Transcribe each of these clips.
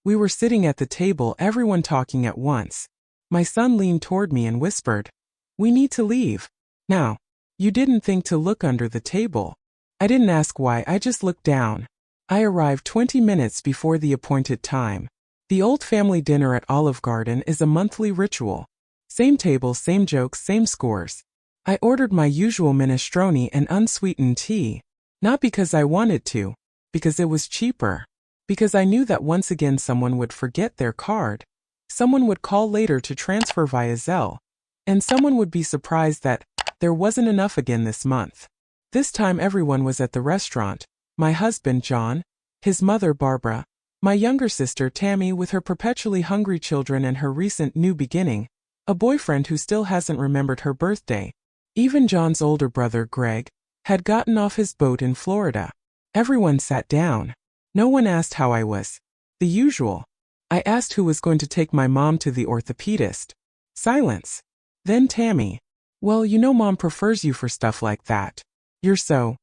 We were sitting at the table, everyone talking at once. My son leaned toward me and whispered, "We need to leave. Now." You didn't think to look under the table. I didn't ask why, I just looked down. I arrived 20 minutes before the appointed time. The old family dinner at Olive Garden is a monthly ritual. Same table, same jokes, same scores. I ordered my usual minestrone and unsweetened tea. Not because I wanted to, because it was cheaper. Because I knew that once again someone would forget their card. Someone would call later to transfer via Zelle. And someone would be surprised that there wasn't enough again this month. This time everyone was at the restaurant. My husband, John, his mother, Barbara, my younger sister, Tammy, with her perpetually hungry children, and her recent new beginning, a boyfriend who still hasn't remembered her birthday. Even John's older brother, Greg, had gotten off his boat in Florida. Everyone sat down. No one asked how I was. The usual. I asked who was going to take my mom to the orthopedist. Silence. Then Tammy. "Well, you know Mom prefers you for stuff like that. You're so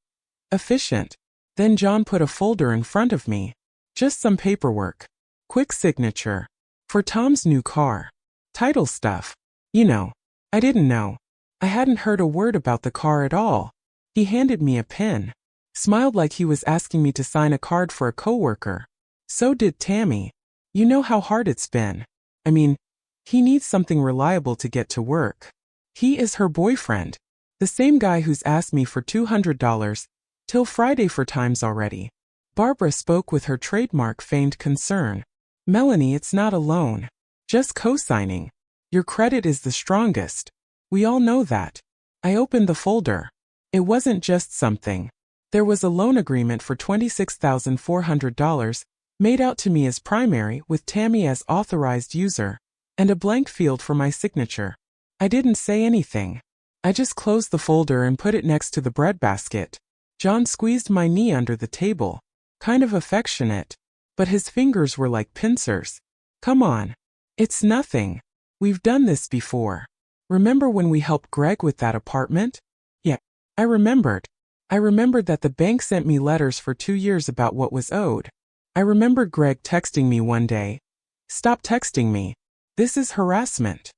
efficient." Then John put a folder in front of me. Just some paperwork. Quick signature. For Tom's new car. Title stuff. You know. I didn't know. I hadn't heard a word about the car at all. He handed me a pen. Smiled like he was asking me to sign a card for a coworker. So did Tammy. You know how hard it's been. I mean, he needs something reliable to get to work. He is her boyfriend. The same guy who's asked me for $200 till Friday 4 times already. Barbara spoke with her trademark feigned concern. "Melanie, it's not a loan. Just co-signing. Your credit is the strongest. We all know that." I opened the folder. It wasn't just something. There was a loan agreement for $26,400, made out to me as primary with Tammy as authorized user, and a blank field for my signature. I didn't say anything. I just closed the folder and put it next to the breadbasket. John squeezed my knee under the table. Kind of affectionate. But his fingers were like pincers. "Come on. It's nothing. We've done this before. Remember when we helped Greg with that apartment?" Yeah, I remembered. I remembered that the bank sent me letters for 2 years about what was owed. I remembered Greg texting me one day. "Stop texting me. This is harassment."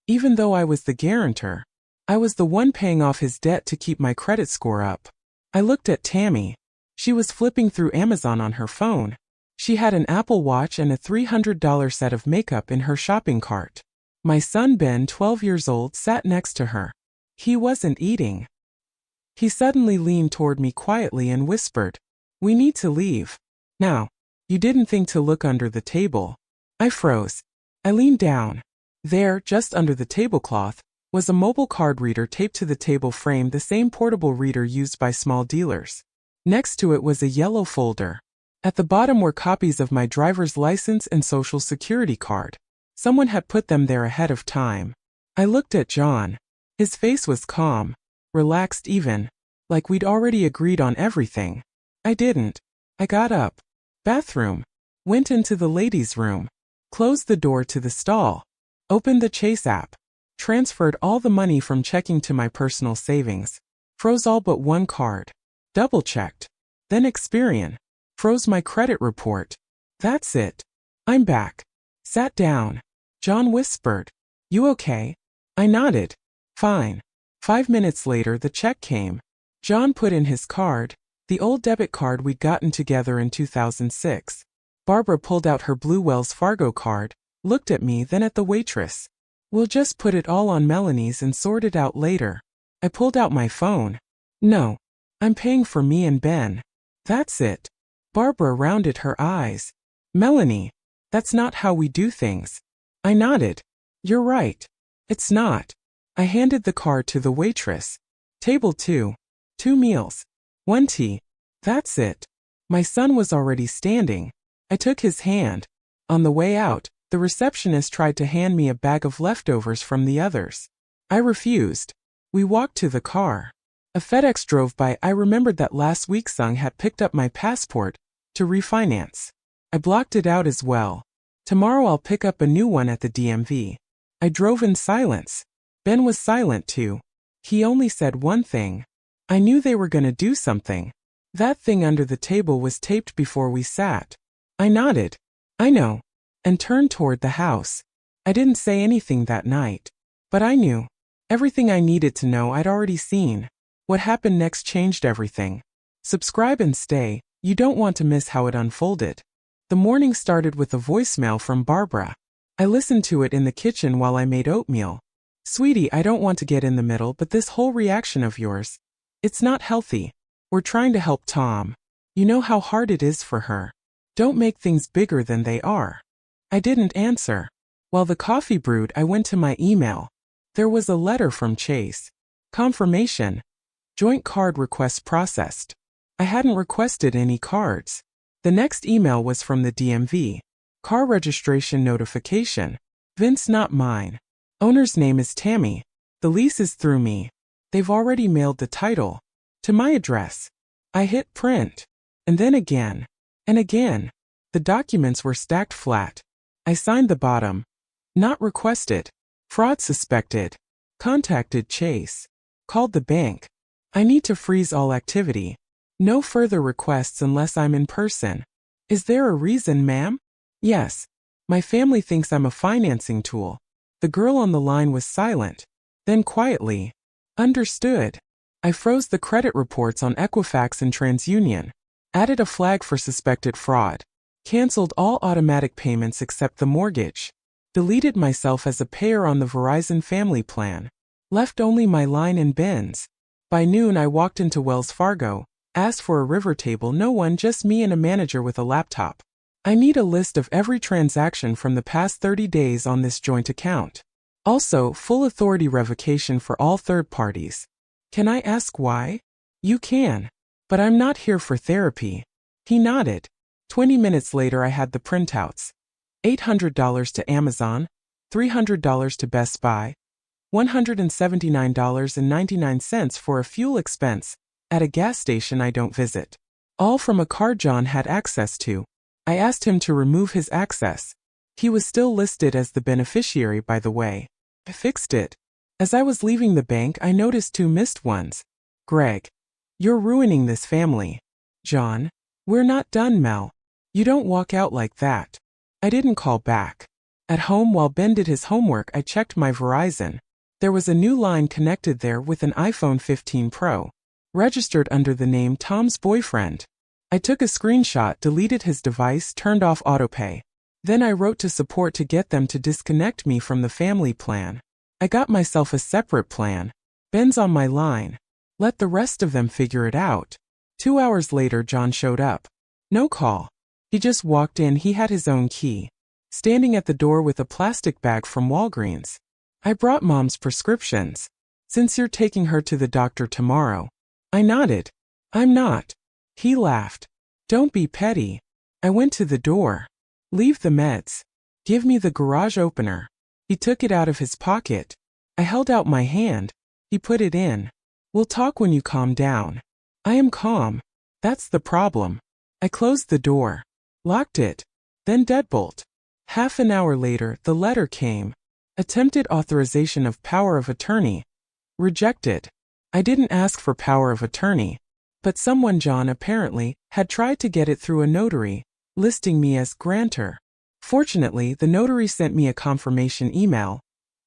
Even though I was the guarantor, I was the one paying off his debt to keep my credit score up. I looked at Tammy. She was flipping through Amazon on her phone. She had an Apple Watch and a $300 set of makeup in her shopping cart. My son Ben, 12 years old, sat next to her. He wasn't eating. He suddenly leaned toward me quietly and whispered, "We need to leave. Now." You didn't think to look under the table. I froze. I leaned down. There, just under the tablecloth, was a mobile card reader taped to the table frame, the same portable reader used by small dealers. Next to it was a yellow folder. At the bottom were copies of my driver's license and social security card. Someone had put them there ahead of time. I looked at John. His face was calm, relaxed even, like we'd already agreed on everything. I didn't. I got up. Bathroom. Went into the ladies' room. Closed the door to the stall. Opened the Chase app. Transferred all the money from checking to my personal savings. Froze all but one card. Double-checked. Then Experian. Froze my credit report. That's it. I'm back. Sat down. John whispered, "You okay?" I nodded. "Fine." 5 minutes later the check came. John put in his card, the old debit card we'd gotten together in 2006. Barbara pulled out her blue Wells Fargo card, looked at me, then at the waitress. "We'll just put it all on Melanie's and sort it out later." I pulled out my phone. "No. I'm paying for me and Ben." "That's it." Barbara rounded her eyes. "Melanie, that's not how we do things." I nodded. "You're right. It's not." I handed the card to the waitress. "Table 2. 2 meals. 1 tea." "That's it." My son was already standing. I took his hand. On the way out, the receptionist tried to hand me a bag of leftovers from the others. I refused. We walked to the car. A FedEx drove by. I remembered that last week Sung had picked up my passport to refinance. I blocked it out as well. Tomorrow I'll pick up a new one at the DMV. I drove in silence. Ben was silent too. He only said one thing. I knew they were gonna do something. That thing under the table was taped before we sat. I nodded. "I know." and turned toward the house. I didn't say anything that night. But I knew. Everything I needed to know I'd already seen. What happened next changed everything. Subscribe and stay, you don't want to miss how it unfolded. The morning started with a voicemail from Barbara. I listened to it in the kitchen while I made oatmeal. Sweetie, I don't want to get in the middle, but this whole reaction of yours, it's not healthy. We're trying to help Tom. You know how hard it is for her. Don't make things bigger than they are. I didn't answer. While the coffee brewed, I went to my email. There was a letter from Chase. Confirmation. Joint card request processed. I hadn't requested any cards. The next email was from the DMV. Car registration notification. Vince, not mine. Owner's name is Tammy. The lease is through me. They've already mailed the title to my address. I hit print. And then again. And again. The documents were stacked flat. I signed the bottom. Not requested. Fraud suspected. Contacted Chase. Called the bank. I need to freeze all activity. No further requests unless I'm in person. Is there a reason, ma'am? Yes. My family thinks I'm a financing tool. The girl on the line was silent. Then quietly. Understood. I froze the credit reports on Equifax and TransUnion. Added a flag for suspected fraud. Canceled all automatic payments except the mortgage. Deleted myself as a payer on the Verizon family plan. Left only my line and Ben's. By noon I walked into Wells Fargo, asked for a river table, no one, just me and a manager with a laptop. I need a list of every transaction from the past 30 days on this joint account. Also, full authority revocation for all third parties. Can I ask why? You can. But I'm not here for therapy. He nodded. 20 minutes later I had the printouts. $800 to Amazon, $300 to Best Buy, $179.99 for a fuel expense at a gas station I don't visit. All from a card John had access to. I asked him to remove his access. He was still listed as the beneficiary, by the way. I fixed it. As I was leaving the bank, I noticed 2 missed ones. Greg. You're ruining this family. John. We're not done, Mel. You don't walk out like that. I didn't call back. At home while Ben did his homework, I checked my Verizon. There was a new line connected there with an iPhone 15 Pro. Registered under the name Tom's boyfriend. I took a screenshot, deleted his device, turned off autopay. Then I wrote to support to get them to disconnect me from the family plan. I got myself a separate plan. Ben's on my line. Let the rest of them figure it out. 2 hours later, John showed up. No call. He just walked in. He had his own key. Standing at the door with a plastic bag from Walgreens. I brought Mom's prescriptions. Since you're taking her to the doctor tomorrow. I nodded. I'm not. He laughed. Don't be petty. I went to the door. Leave the meds. Give me the garage opener. He took it out of his pocket. I held out my hand. He put it in. We'll talk when you calm down. I am calm. That's the problem. I closed the door. Locked it. Then deadbolt. Half an hour later, the letter came. Attempted authorization of power of attorney. Rejected. I didn't ask for power of attorney. But someone, John apparently, had tried to get it through a notary, listing me as grantor. Fortunately, the notary sent me a confirmation email.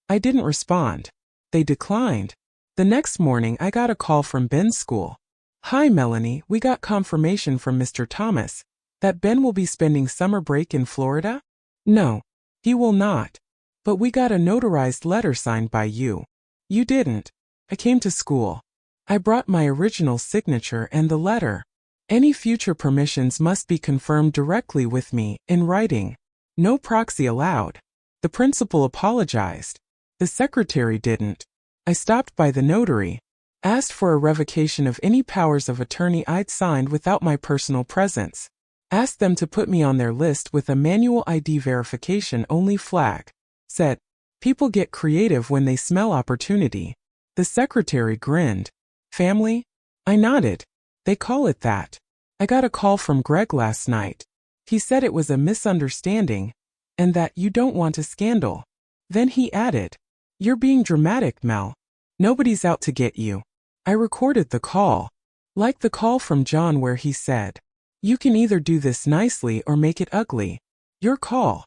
I didn't respond. They declined. The next morning, I got a call from Ben's school. Hi, Melanie, we got confirmation from Mr. Thomas that Ben will be spending summer break in Florida? No, he will not. But we got a notarized letter signed by you. You didn't. I came to school. I brought my original signature and the letter. Any future permissions must be confirmed directly with me, in writing. No proxy allowed. The principal apologized. The secretary didn't. I stopped by the notary. Asked for a revocation of any powers of attorney I'd signed without my personal presence. Asked them to put me on their list with a manual ID verification only flag. Said, people get creative when they smell opportunity. The secretary grinned. Family? I nodded. They call it that. I got a call from Greg last night. He said it was a misunderstanding, and that you don't want a scandal. Then he added, you're being dramatic, Mel. Nobody's out to get you. I recorded the call. Like the call from John where he said, you can either do this nicely or make it ugly. Your call.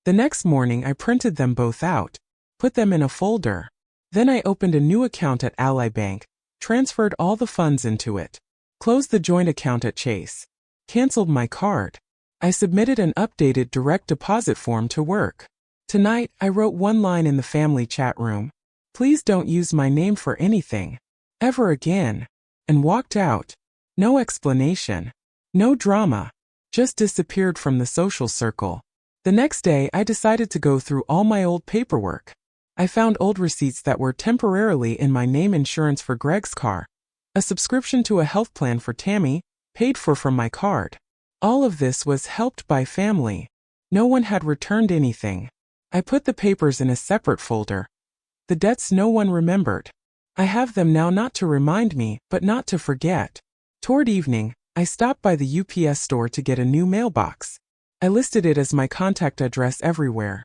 The next morning I printed them both out, put them in a folder. Then I opened a new account at Ally Bank, transferred all the funds into it, closed the joint account at Chase, canceled my card. I submitted an updated direct deposit form to work. Tonight, I wrote one line in the family chat room. Please don't use my name for anything, ever again, and walked out. No explanation. No drama. Just disappeared from the social circle. The next day, I decided to go through all my old paperwork. I found old receipts that were temporarily in my name: insurance for Greg's car, a subscription to a health plan for Tammy, paid for from my card. All of this was helped by family. No one had returned anything. I put the papers in a separate folder. The debts no one remembered. I have them now, not to remind me, but not to forget. Toward evening, I stopped by the UPS store to get a new mailbox. I listed it as my contact address everywhere.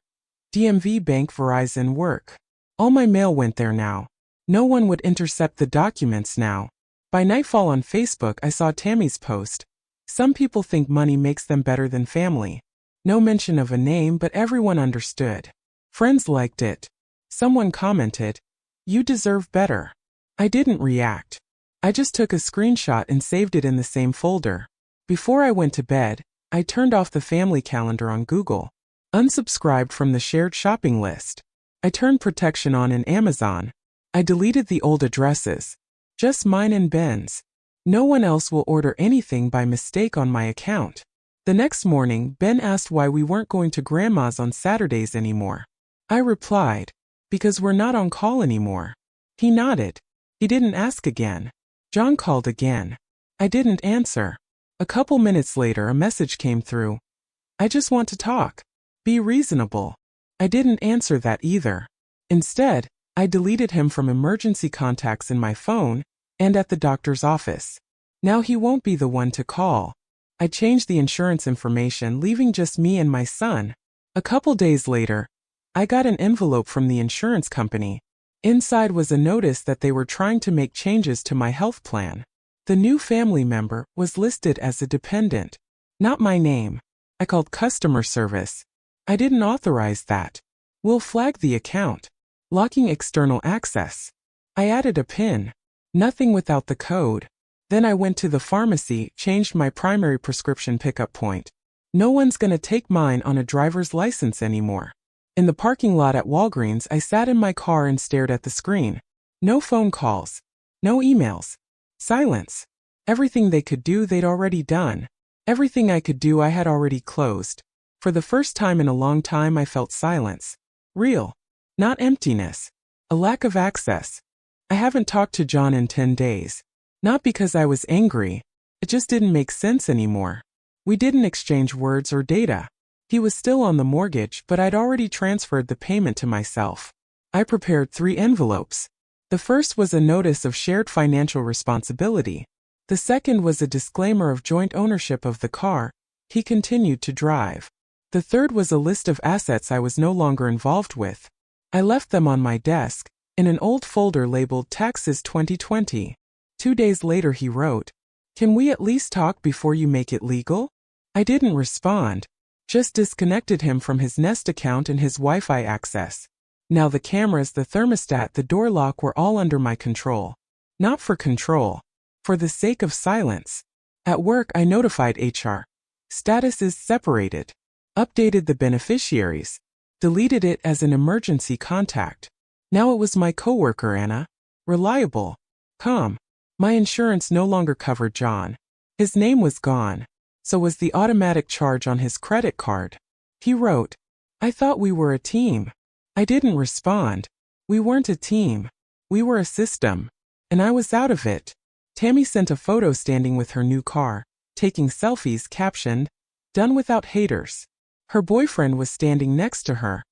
DMV, Bank, Verizon, work. All my mail went there now. No one would intercept the documents now. By nightfall on Facebook, I saw Tammy's post. Some people think money makes them better than family. No mention of a name, but everyone understood. Friends liked it. Someone commented, "You deserve better." I didn't react. I just took a screenshot and saved it in the same folder. Before I went to bed, I turned off the family calendar on Google, unsubscribed from the shared shopping list. I turned protection on in Amazon. I deleted the old addresses. Just mine and Ben's. No one else will order anything by mistake on my account. The next morning, Ben asked why we weren't going to Grandma's on Saturdays anymore. I replied, "Because we're not on call anymore." He nodded. He didn't ask again. John called again. I didn't answer. A couple minutes later, a message came through. "I just want to talk. Be reasonable." I didn't answer that either. Instead, I deleted him from emergency contacts in my phone and at the doctor's office. Now he won't be the one to call. I changed the insurance information, leaving just me and my son. A couple days later, I got an envelope from the insurance company. Inside was a notice that they were trying to make changes to my health plan. The new family member was listed as a dependent. Not my name. I called customer service. I didn't authorize that. We'll flag the account. Locking external access. I added a PIN. Nothing without the code. Then I went to the pharmacy, changed my primary prescription pickup point. No one's gonna take mine on a driver's license anymore. In the parking lot at Walgreens, I sat in my car and stared at the screen. No phone calls. No emails. Silence. Everything they could do, they'd already done. Everything I could do, I had already closed. For the first time in a long time, I felt silence. Real. Not emptiness. A lack of access. I haven't talked to John in 10 days. Not because I was angry. It just didn't make sense anymore. We didn't exchange words or data. He was still on the mortgage, but I'd already transferred the payment to myself. I prepared 3 envelopes. The first was a notice of shared financial responsibility. The second was a disclaimer of joint ownership of the car he continued to drive. The third was a list of assets I was no longer involved with. I left them on my desk, in an old folder labeled Taxes 2020. 2 days later he wrote, "Can we at least talk before you make it legal?" I didn't respond. Just disconnected him from his Nest account and his Wi-Fi access. Now the cameras, the thermostat, the door lock were all under my control. Not for control. For the sake of silence. At work I notified HR. Status is separated. Updated the beneficiaries. Deleted it as an emergency contact. Now it was my coworker Anna. Reliable. Calm. My insurance no longer covered John. His name was gone. So was the automatic charge on his credit card. He wrote, "I thought we were a team." I didn't respond. We weren't a team. We were a system. And I was out of it. Tammy sent a photo standing with her new car, taking selfies, captioned, "Done without haters." Her boyfriend was standing next to her,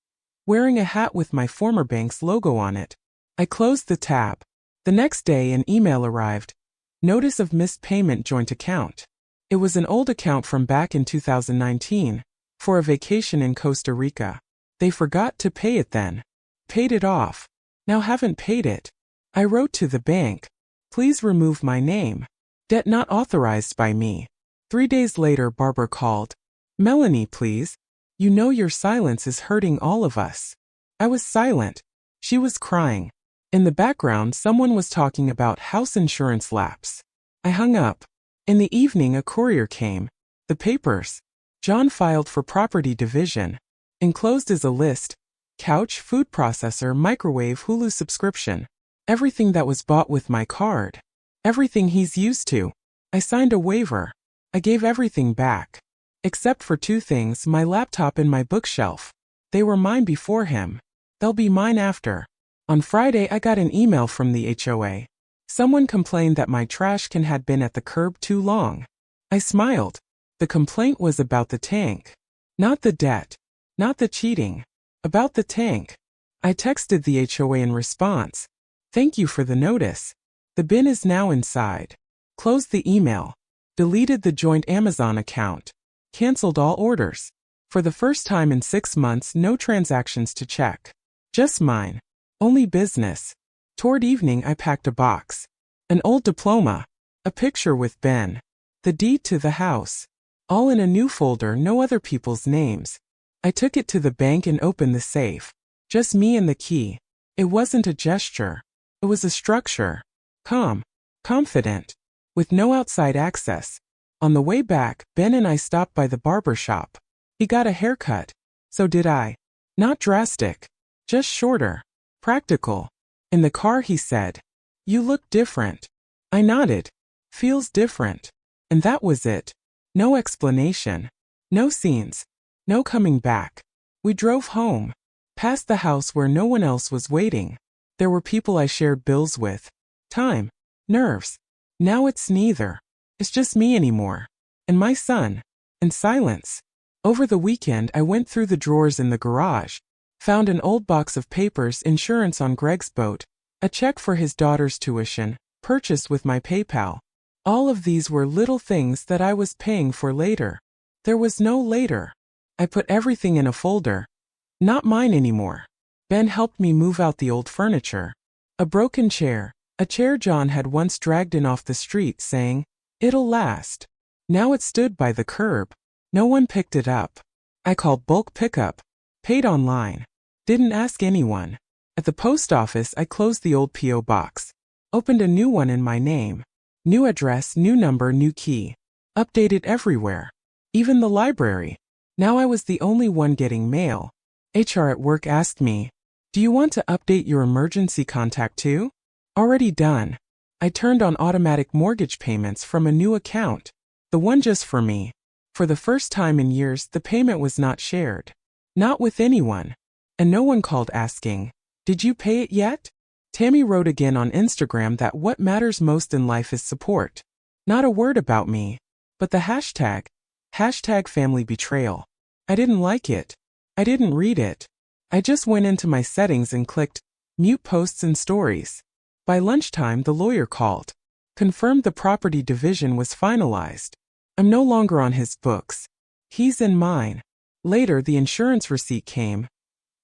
wearing a hat with my former bank's logo on it. I closed the tab. The next day an email arrived. Notice of missed payment, joint account. It was an old account from back in 2019, for a vacation in Costa Rica. They forgot to pay it then. Paid it off. Now haven't paid it. I wrote to the bank. Please remove my name. Debt not authorized by me. 3 days later Barbara called. "Melanie, please. You know your silence is hurting all of us. I was silent. She was crying. In the background, someone was talking about house insurance lapse. I hung up. In the evening, a courier came. The papers. John filed for property division. Enclosed is a list: couch, food processor, microwave, Hulu subscription. Everything that was bought with my card. Everything he's used to. I signed a waiver. I gave everything back. Except for 2 things: my laptop and my bookshelf. They were mine before him. They'll be mine after. On Friday, I got an email from the HOA. Someone complained that my trash can had been at the curb too long. I smiled. The complaint was about the tank. Not the debt. Not the cheating. About the tank. I texted the HOA in response. Thank you for the notice. The bin is now inside. Closed the email. Deleted the joint Amazon account. Cancelled all orders. For the first time in 6 months, no transactions to check. Just mine. Only business. Toward evening, I packed a box. An old diploma. A picture with Ben. The deed to the house. All in a new folder, no other people's names. I took it to the bank and opened the safe. Just me and the key. It wasn't a gesture. It was a structure. Calm. Confident. With no outside access. On the way back, Ben and I stopped by the barber shop. He got a haircut. So did I. Not drastic. Just shorter. Practical. In the car he said, "You look different." I nodded. Feels different. And that was it. No explanation. No scenes. No coming back. We drove home. Past the house where no one else was waiting. There were people I shared bills with. Time. Nerves. Now it's neither. It's just me anymore. And my son. And silence. Over the weekend, I went through the drawers in the garage. Found an old box of papers, insurance on Greg's boat, a check for his daughter's tuition, purchased with my PayPal. All of these were little things that I was paying for later. There was no later. I put everything in a folder. Not mine anymore. Ben helped me move out the old furniture. A broken chair, a chair John had once dragged in off the street saying, "It'll last." Now it stood by the curb. No one picked it up. I called bulk pickup. Paid online. Didn't ask anyone. At the post office, I closed the old P.O. box. Opened a new one in my name. New address, new number, new key. Updated everywhere. Even the library. Now I was the only one getting mail. HR at work asked me, "Do you want to update your emergency contact too?" Already done. I turned on automatic mortgage payments from a new account. The one just for me. For the first time in years, the payment was not shared. Not with anyone. And no one called asking, "Did you pay it yet?" Tammy wrote again on Instagram that what matters most in life is support. Not a word about me. But the hashtag family betrayal. I didn't like it. I didn't read it. I just went into my settings and clicked mute posts and stories. By lunchtime, the lawyer called. Confirmed the property division was finalized. I'm no longer on his books. He's in mine. Later, the insurance receipt came.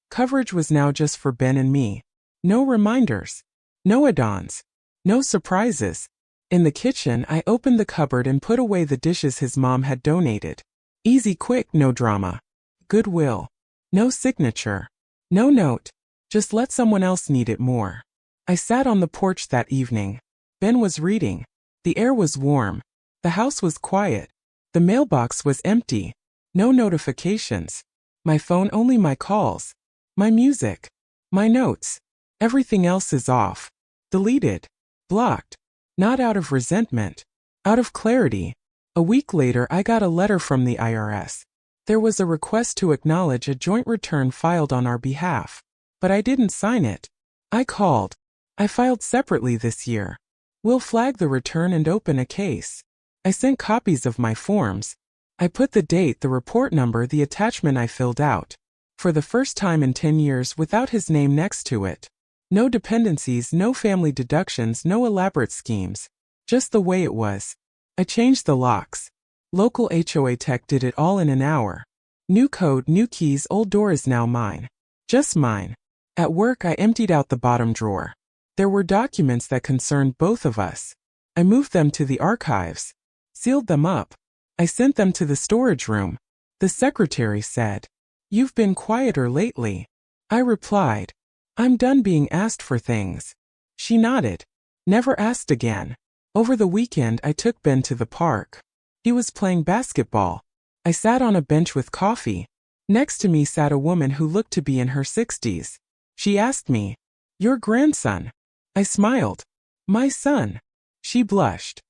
Coverage was now just for Ben and me. No reminders. No add-ons. No surprises. In the kitchen, I opened the cupboard and put away the dishes his mom had donated. Easy, quick, no drama. Goodwill. No signature. No note. Just let someone else need it more. I sat on the porch that evening. Ben was reading. The air was warm. The house was quiet. The mailbox was empty. No notifications. My phone, only my calls. My music. My notes. Everything else is off. Deleted. Blocked. Not out of resentment. Out of clarity. A week later, I got a letter from the IRS. There was a request to acknowledge a joint return filed on our behalf. But I didn't sign it. I called. I filed separately this year. We'll flag the return and open a case. I sent copies of my forms. I put the date, the report number, the attachment I filled out. For the first time in 10 years without his name next to it. No dependencies, no family deductions, no elaborate schemes. Just the way it was. I changed the locks. Local HOA tech did it all in an hour. New code, new keys, old door is now mine. Just mine. At work, I emptied out the bottom drawer. There were documents that concerned both of us. I moved them to the archives. Sealed them up. I sent them to the storage room. The secretary said, You've been quieter lately. I replied. I'm done being asked for things. She nodded. Never asked again. Over the weekend I took Ben to the park. He was playing basketball. I sat on a bench with coffee. Next to me sat a woman who looked to be in her 60s. She asked me, "Your grandson?" I smiled. "My son." She blushed.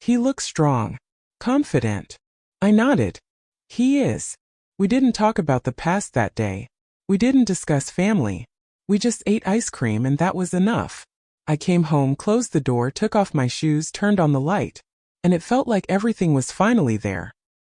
"He looks strong. Confident." I nodded. "He is." We didn't talk about the past that day. We didn't discuss family. We just ate ice cream and that was enough. I came home, closed the door, took off my shoes, turned on the light. And it felt like everything was finally there.